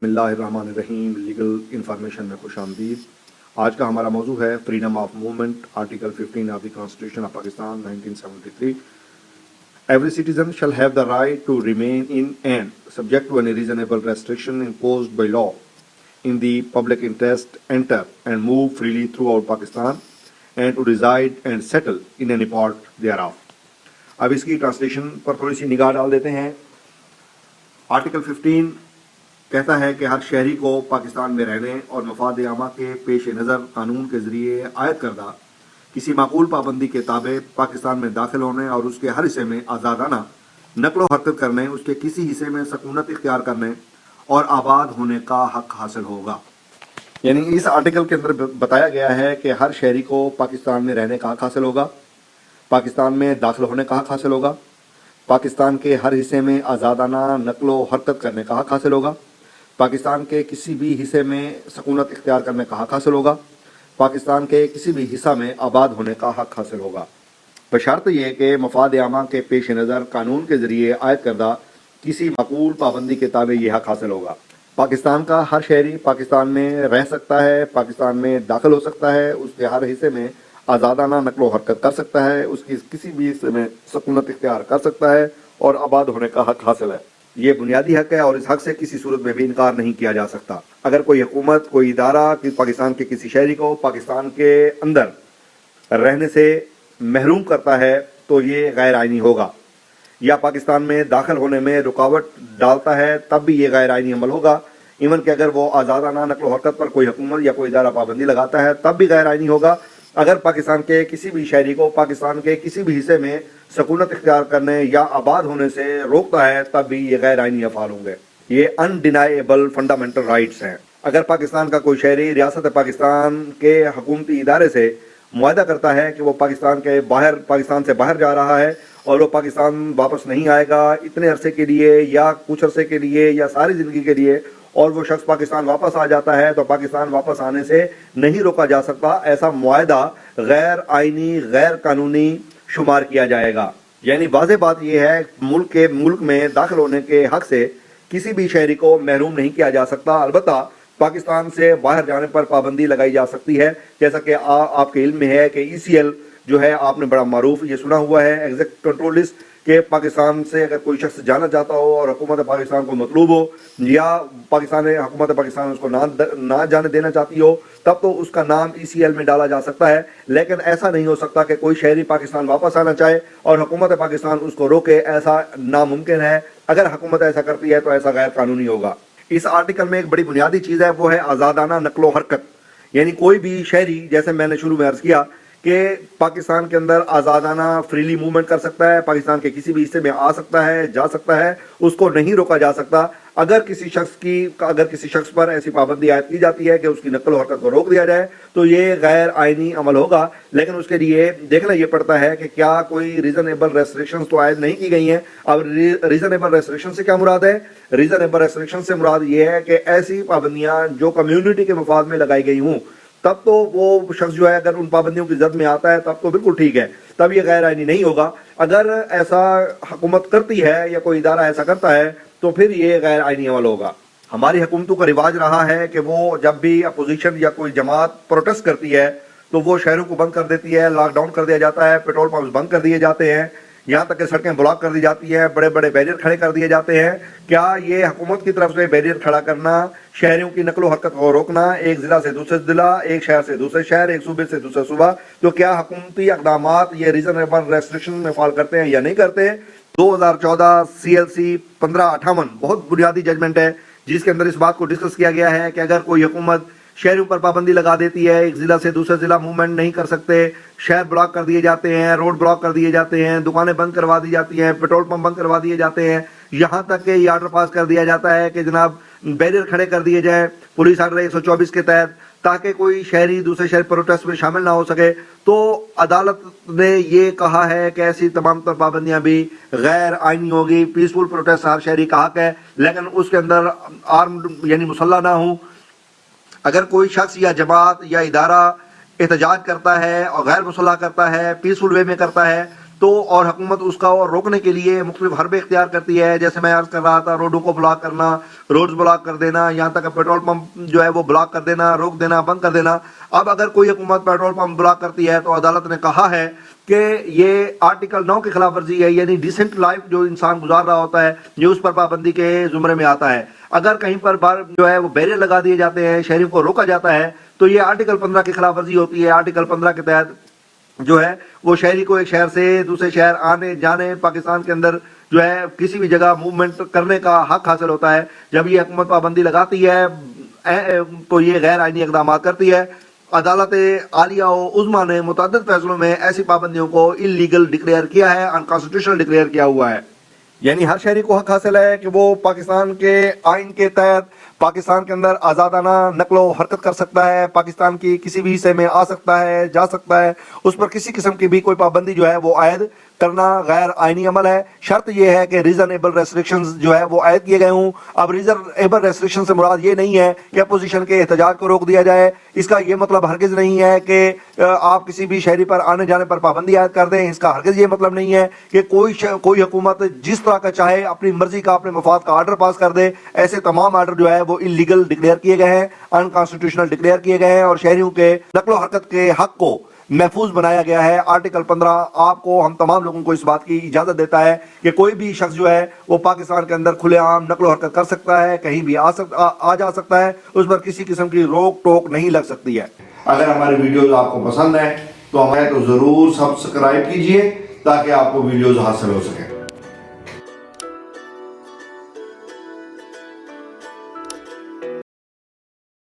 بسم اللہ الرحمن الرحیم لیگل انفارمیشن میں خوش آمدید۔ آج کا ہمارا موضوع ہے freedom of movement, article 15 of the constitution of Pakistan 1973۔ Every citizen shall have the right to remain in and subject to any reasonable restriction imposed by law in the public interest enter and move freely throughout Pakistan and to reside and settle in any part thereof۔ اب اس کی translation پر تھوڑی سی نگاہ ڈال دیتے ہیں۔ Article 15 کہتا ہے کہ ہر شہری کو پاکستان میں رہنے اور مفاد عامہ کے پیش نظر قانون کے ذریعے عائد کردہ کسی معقول پابندی کے تابع پاکستان میں داخل ہونے اور اس کے ہر حصے میں آزادانہ نقل و حرکت کرنے، اس کے کسی حصے میں سکونت اختیار کرنے اور آباد ہونے کا حق حاصل ہوگا۔ یعنی اس آرٹیکل کے اندر بتایا گیا ہے کہ ہر شہری کو پاکستان میں رہنے کا حق حاصل ہوگا، پاکستان میں داخل ہونے کا حق حاصل ہوگا، پاکستان کے ہر حصے میں آزادانہ نقل و حرکت کرنے کا حق حاصل ہوگا، پاکستان کے کسی بھی حصے میں سکونت اختیار کرنے کا حق حاصل ہوگا، پاکستان کے کسی بھی حصہ میں آباد ہونے کا حق حاصل ہوگا، بشرط یہ کہ مفاد عامہ کے پیش نظر قانون کے ذریعے عائد کردہ کسی معقول پابندی کے تابع یہ حق حاصل ہوگا۔ پاکستان کا ہر شہری پاکستان میں رہ سکتا ہے، پاکستان میں داخل ہو سکتا ہے، اس کے ہر حصے میں آزادانہ نقل و حرکت کر سکتا ہے، اس کی کسی بھی حصے میں سکونت اختیار کر سکتا ہے اور آباد ہونے کا حق حاصل ہے۔ یہ بنیادی حق ہے اور اس حق سے کسی صورت میں بھی انکار نہیں کیا جا سکتا۔ اگر کوئی حکومت، کوئی ادارہ پاکستان کے کسی شہری کو پاکستان کے اندر رہنے سے محروم کرتا ہے تو یہ غیر آئینی ہوگا، یا پاکستان میں داخل ہونے میں رکاوٹ ڈالتا ہے تب بھی یہ غیر آئینی عمل ہوگا۔ ایون کہ اگر وہ آزادانہ نقل و حرکت پر کوئی حکومت یا کوئی ادارہ پابندی لگاتا ہے تب بھی غیر آئینی ہوگا۔ اگر پاکستان کے کسی بھی شہری کو پاکستان کے کسی بھی حصے میں سکونت اختیار کرنے یا آباد ہونے سے روکتا ہے تب بھی یہ غیر آئینی افعال ہوں گے۔ یہ انڈینائیبل فنڈامنٹل رائٹس ہیں۔ اگر پاکستان کا کوئی شہری ریاست پاکستان کے حکومتی ادارے سے معاہدہ کرتا ہے کہ وہ پاکستان سے باہر جا رہا ہے اور وہ پاکستان واپس نہیں آئے گا اتنے عرصے کے لیے یا کچھ عرصے کے لیے یا ساری زندگی کے لیے، اور وہ شخص پاکستان واپس آ جاتا ہے تو پاکستان واپس آنے سے نہیں روکا جا سکتا۔ ایسا معاہدہ غیر آئینی، غیر قانونی شمار کیا جائے گا۔ یعنی واضح بات یہ ہے، ملک میں داخل ہونے کے حق سے کسی بھی شہری کو محروم نہیں کیا جا سکتا۔ البتہ پاکستان سے باہر جانے پر پابندی لگائی جا سکتی ہے، جیسا کہ آپ کے علم میں ہے کہ ECL جو ہے، آپ نے بڑا معروف یہ سنا ہوا ہے، ایگزیکٹ کنٹرول لسٹ، کہ پاکستان سے اگر کوئی شخص جانا چاہتا ہو اور حکومت پاکستان کو مطلوب ہو یا حکومت پاکستان اس کو نہ جانے دینا چاہتی ہو تب تو اس کا نام ECL میں ڈالا جا سکتا ہے، لیکن ایسا نہیں ہو سکتا کہ کوئی شہری پاکستان واپس آنا چاہے اور حکومت پاکستان اس کو روکے۔ ایسا ناممکن ہے۔ اگر حکومت ایسا کرتی ہے تو ایسا غیر قانونی ہوگا۔ اس آرٹیکل میں ایک بڑی بنیادی چیز ہے، وہ ہے آزادانہ نقل و حرکت۔ یعنی کوئی بھی شہری، جیسے میں نے شروع میں عرض کیا کہ پاکستان کے اندر آزادانہ فریلی موومنٹ کر سکتا ہے، پاکستان کے کسی بھی حصے میں آ سکتا ہے، جا سکتا ہے، اس کو نہیں روکا جا سکتا۔ اگر کسی شخص پر ایسی پابندی عائد کی جاتی ہے کہ اس کی نقل و حرکت کو روک دیا جائے تو یہ غیر آئینی عمل ہوگا، لیکن اس کے لیے دیکھنا یہ پڑتا ہے کہ کیا کوئی ریزنیبل ریسٹرکشنز تو عائد نہیں کی گئی ہیں۔ اب ریزنیبل ریسٹرکشن سے کیا مراد ہے؟ ریزنیبل ریسٹرکشن سے مراد یہ ہے کہ ایسی پابندیاں جو کمیونٹی کے مفاد میں لگائی گئی ہوں، تب تو وہ شخص جو ہے اگر ان پابندیوں کی زد میں آتا ہے تب تو بالکل ٹھیک ہے، تب یہ غیر آئینی نہیں ہوگا۔ اگر ایسا حکومت کرتی ہے یا کوئی ادارہ ایسا کرتا ہے تو پھر یہ غیر آئینی عمل ہوگا۔ ہماری حکومتوں کا رواج رہا ہے کہ وہ جب بھی اپوزیشن یا کوئی جماعت پروٹیسٹ کرتی ہے تو وہ شہروں کو بند کر دیتی ہے، لاک ڈاؤن کر دیا جاتا ہے، پیٹرول پمپس بند کر دیے جاتے ہیں، یہاں تک کہ سڑکیں بلاک کر دی جاتی ہیں، بڑے بڑے بیریئر کھڑے کر دیے جاتے ہیں۔ کیا یہ حکومت کی طرف سے بیریئر کھڑا کرنا، شہریوں کی نقل و حرکت کو روکنا، ایک ضلع سے دوسرے ضلع، ایک شہر سے دوسرے شہر، ایک صوبے سے دوسرے صوبہ، تو کیا حکومتی اقدامات یہ ریزنیبل ریسٹرکشن میں فال کرتے ہیں یا نہیں کرتے؟ 2014 CLC 1558 بہت بنیادی ججمنٹ ہے جس کے اندر اس بات کو ڈسکس کیا گیا ہے کہ اگر کوئی حکومت شہروں پر پابندی لگا دیتی ہے، ایک ضلع سے دوسرے ضلع موومنٹ نہیں کر سکتے، شہر بلاک کر دیے جاتے ہیں، روڈ بلاک کر دیے جاتے ہیں، دکانیں بند کروا دی جاتی ہیں، پیٹرول پمپ بند کروا دیے جاتے ہیں، یہاں تک کہ یہ آرڈر پاس کر دیا جاتا ہے کہ جناب بیریئر کھڑے کر دیے جائیں پولیس آرڈر 124 کے تحت تاکہ کوئی شہری دوسرے شہر پروٹیسٹ میں شامل نہ ہو سکے، تو عدالت نے یہ کہا ہے کہ ایسی تمام تر پابندیاں بھی غیر آئینی ہوگی۔ پیسفل پروٹیسٹ ہر شہری کا حق ہے، لیکن اس کے اندر آرمڈ یعنی مسلح نہ ہوں۔ اگر کوئی شخص یا جماعت یا ادارہ احتجاج کرتا ہے اور غیر مسلح کرتا ہے، پیسفل وے میں کرتا ہے، تو اور حکومت اس کا روکنے کے لیے مختلف حربے اختیار کرتی ہے. جیسے میں عرض کر رہا تھا, روڈوں کو بلاک کرنا, روڈز بلاک کر دینا, یہاں تک کہ پیٹرول پمپ جو ہے وہ بلاک کر دینا, روک دینا, بند کر دینا. اب اگر کوئی حکومت پیٹرول پمپ بلاک کرتی ہے تو عدالت نے کہا ہے کہ یہ آرٹیکل 9 کی خلاف ورزی ہے, یعنی ڈیسنٹ لائف جو انسان گزار رہا ہوتا ہے یہ اس پر پابندی کے زمرے میں آتا ہے. اگر کہیں پر جو ہے وہ بیریئر لگا دیے جاتے ہیں, شہریوں کو روکا جاتا ہے, تو یہ آرٹیکل 15 کی خلاف ورزی ہوتی ہے. آرٹیکل 15 کے تحت جو ہے وہ شہری کو ایک شہر سے دوسرے شہر آنے جانے, پاکستان کے اندر جو ہے کسی بھی جگہ موومنٹ کرنے کا حق حاصل ہوتا ہے. جب یہ حکومت پابندی لگاتی ہے تو یہ غیر آئینی اقدامات کرتی ہے. عدالت عالیہ و عظمیٰ نے متعدد فیصلوں میں ایسی پابندیوں کو انلیگل ڈکلیئر کیا ہے, انکانسٹیٹیوشنل ڈکلیئر کیا ہوا ہے. یعنی ہر شہری کو حق حاصل ہے کہ وہ پاکستان کے آئین کے تحت پاکستان کے اندر آزادانہ نقل و حرکت کر سکتا ہے, پاکستان کی کسی بھی حصے میں آ سکتا ہے, جا سکتا ہے. اس پر کسی قسم کی بھی کوئی پابندی جو ہے وہ عائد کرنا غیر آئینی عمل ہے. شرط یہ ہے کہ ریزنیبل ریسٹرکشنز جو ہے وہ عائد کیے گئے ہوں. اب ریزنیبل ریسٹرکشن سے مراد یہ نہیں ہے کہ اپوزیشن کے احتجاج کو روک دیا جائے. اس کا یہ مطلب ہرگز نہیں ہے کہ آپ کسی بھی شہری پر آنے جانے پر پابندی عائد کر دیں. اس کا ہرگز یہ مطلب نہیں ہے کہ کوئی حکومت جس طرح کا چاہے اپنی مرضی کا, اپنے مفاد کا آرڈر پاس کر دے. ایسے تمام آرڈر جو ہے وہ انلیگل ڈکلیئر کیے گئے ہیں, انکانسٹیٹیوشنل ڈکلیئر کیے گئے ہیں, اور شہریوں کے نقل و حرکت کے حق کو محفوظ بنایا گیا ہے. آرٹیکل 15 آپ کو, ہم تمام لوگوں کو اس بات کی اجازت دیتا ہے کہ کوئی بھی شخص جو ہے وہ پاکستان کے اندر کھلے عام نقل و حرکت کر سکتا ہے, کہیں بھی آ جا سکتا ہے. اس پر کسی قسم کی روک ٹوک نہیں لگ سکتی ہے. اگر ہماری ویڈیوز آپ کو پسند ہیں تو ہمیں ضرور سبسکرائب کیجئے تاکہ آپ کو ویڈیوز حاصل ہو سکیں.